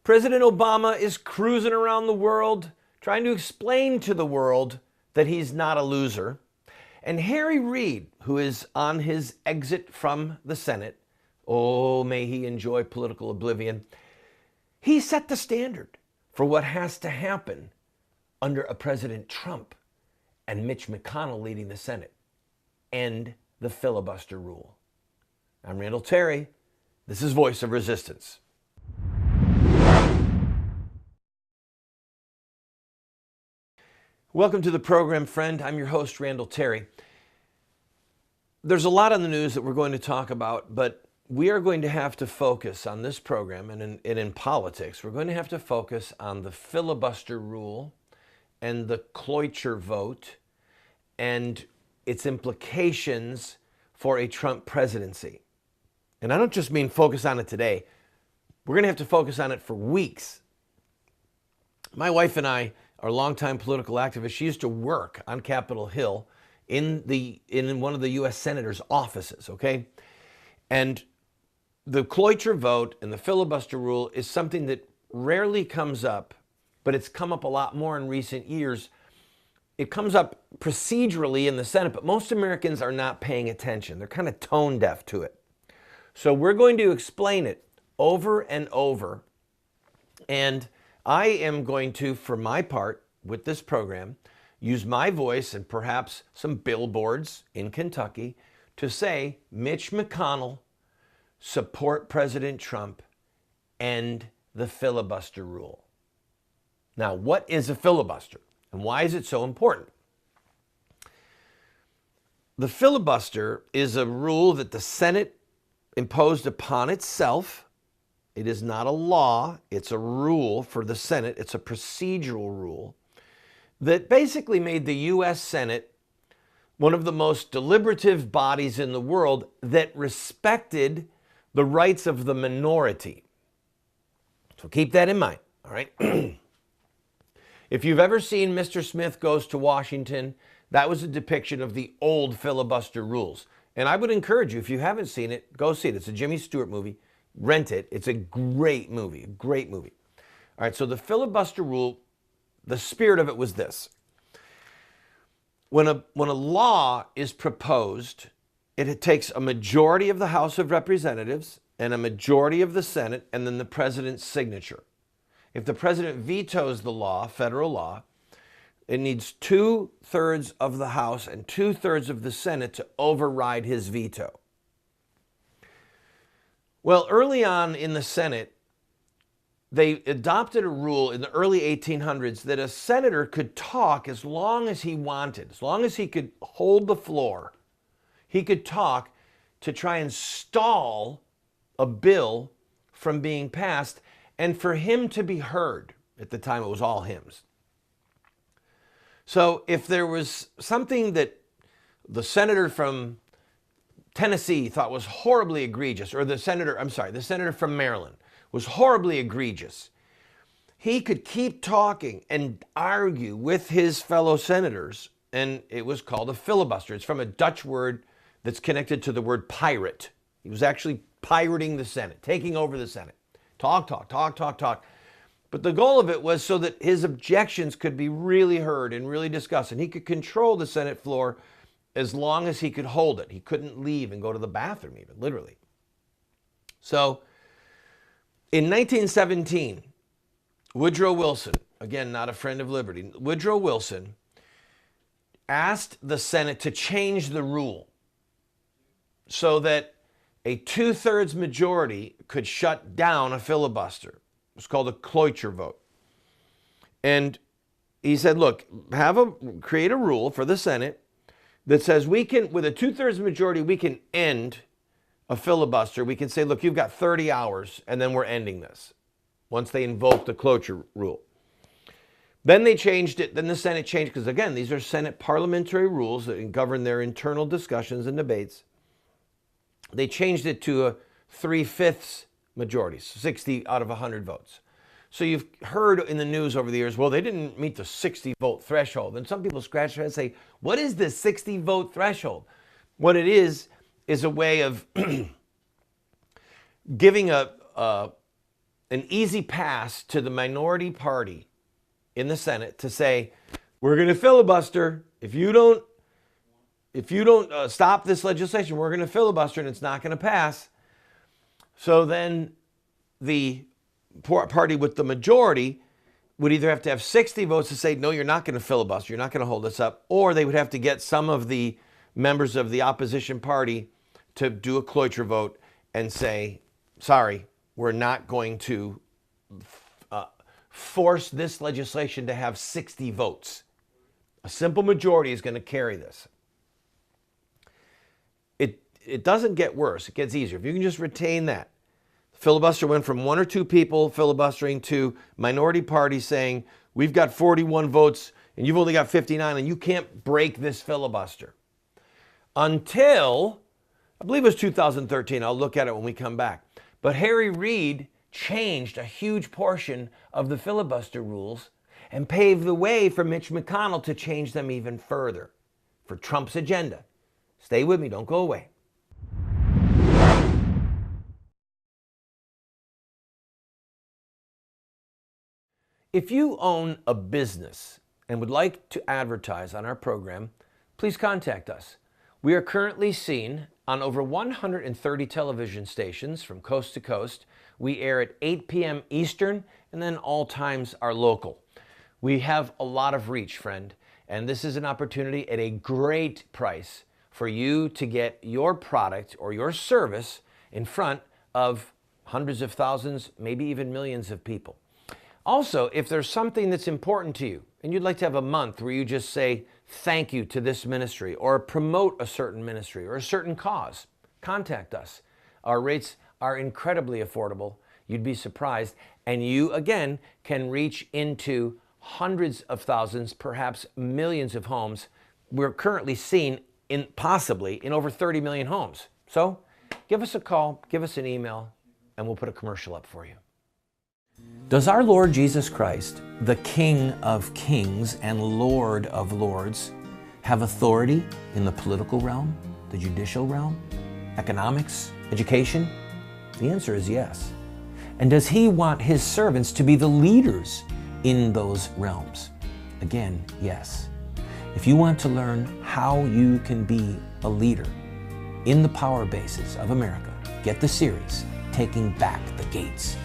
President Obama is cruising around the world trying to explain to the world that he's not a loser. And Harry Reid, who is on his exit from the Senate, oh, may he enjoy political oblivion, he set the standard for what has to happen under a President Trump and Mitch McConnell leading the Senate. End the filibuster rule. I'm Randall Terry. This is Voice of Resistance. Welcome to the program, friend. I'm your host, Randall Terry. There's a lot on the news that we're going to talk about, but we are going to have to focus on this program, and in politics, we're going to have to focus on the filibuster rule and the cloture vote and its implications for a Trump presidency. And I don't just mean focus on it today. We're going to have to focus on it for weeks. My wife and I are longtime political activists. She used to work on Capitol Hill in one of the U.S. senators' offices, okay? And the cloture vote and the filibuster rule is something that rarely comes up, but it's come up a lot more in recent years. It comes up procedurally in the Senate, but most Americans are not paying attention. They're kind of tone deaf to it. So we're going to explain it over and over. And I am going to, for my part, with this program, use my voice and perhaps some billboards in Kentucky to say, Mitch McConnell, support President Trump, end the filibuster rule. Now, what is a filibuster and why is it so important? The filibuster is a rule that the Senate imposed upon itself. It is not a law, it's a rule for the Senate. It's a procedural rule that basically made the U.S. Senate one of the most deliberative bodies in the world that respected the rights of the minority. So keep that in mind, all right? If you've ever seen Mr. Smith Goes to Washington, that was a depiction of the old filibuster rules. And I would encourage you, if you haven't seen it, go see it. It's a Jimmy Stewart movie. Rent it. It's a great movie, a great movie. All right, so the filibuster rule, the spirit of it was this. When a law is proposed, it takes a majority of the House of Representatives and a majority of the Senate and then the president's signature. If the president vetoes the law, federal law, it needs 2/3 of the House and 2/3 of the Senate to override his veto. Well, early on in the Senate, they adopted a rule in the early 1800s that a senator could talk as long as he wanted, as long as he could hold the floor. He could talk to try and stall a bill from being passed and for him to be heard. At the time, it was all hymns. So if there was something that the senator from Tennessee thought was horribly egregious, or the senator from Maryland was horribly egregious, he could keep talking and argue with his fellow senators, and it was called a filibuster. It's from a Dutch word that's connected to the word pirate. He was actually pirating the Senate, taking over the Senate. Talk. But the goal of it was so that his objections could be really heard and really discussed, and he could control the Senate floor as long as he could hold it. He couldn't leave and go to the bathroom even, literally. So in 1917, Woodrow Wilson, again, not a friend of liberty, Woodrow Wilson asked the Senate to change the rule so that a 2/3 majority could shut down a filibuster. It was called a cloture vote. And he said, look, create a rule for the Senate that says we can, with a 2/3 majority, we can end a filibuster. We can say, look, you've got 30 hours, and then we're ending this, once they invoke the cloture rule. Then they changed it, then the Senate changed, because again, these are Senate parliamentary rules that govern their internal discussions and debates. They changed it to a 3/5 majority, 60 out of 100 votes. So you've heard in the news over the years, well, they didn't meet the 60 vote threshold. And some people scratch their head and say, what is this 60 vote threshold? What it is a way of giving a an easy pass to the minority party in the Senate to say, we're going to filibuster. If you don't stop this legislation, we're going to filibuster and it's not going to pass. So then the party with the majority would either have to have 60 votes to say, no, you're not going to filibuster, you're not going to hold this up, or they would have to get some of the members of the opposition party to do a cloitre vote and say, sorry, we're not going to force this legislation to have 60 votes. A simple majority is going to carry this. It doesn't get worse, it gets easier. If you can just retain that. Filibuster went from 1 or 2 people filibustering to minority parties saying, we've got 41 votes and you've only got 59 and you can't break this filibuster. Until, I believe it was 2013, I'll look at it when we come back. But Harry Reid changed a huge portion of the filibuster rules and paved the way for Mitch McConnell to change them even further for Trump's agenda. Stay with me, don't go away. If you own a business and would like to advertise on our program, please contact us. We are currently seen on over 130 television stations from coast to coast. We air at 8 p.m. Eastern, and then all times are local. We have a lot of reach, friend, and this is an opportunity at a great price for you to get your product or your service in front of hundreds of thousands, maybe even millions of people. Also, if there's something that's important to you and you'd like to have a month where you just say thank you to this ministry or promote a certain ministry or a certain cause, contact us. Our rates are incredibly affordable. You'd be surprised. And you, again, can reach into hundreds of thousands, perhaps millions of homes. We're currently seen possibly in over 30 million homes. So give us a call, give us an email, and we'll put a commercial up for you. Does our Lord Jesus Christ, the King of Kings and Lord of Lords, have authority in the political realm, the judicial realm, economics, education? The answer is yes. And does he want his servants to be the leaders in those realms? Again, yes. If you want to learn how you can be a leader in the power bases of America, get the series, Taking Back the Gates.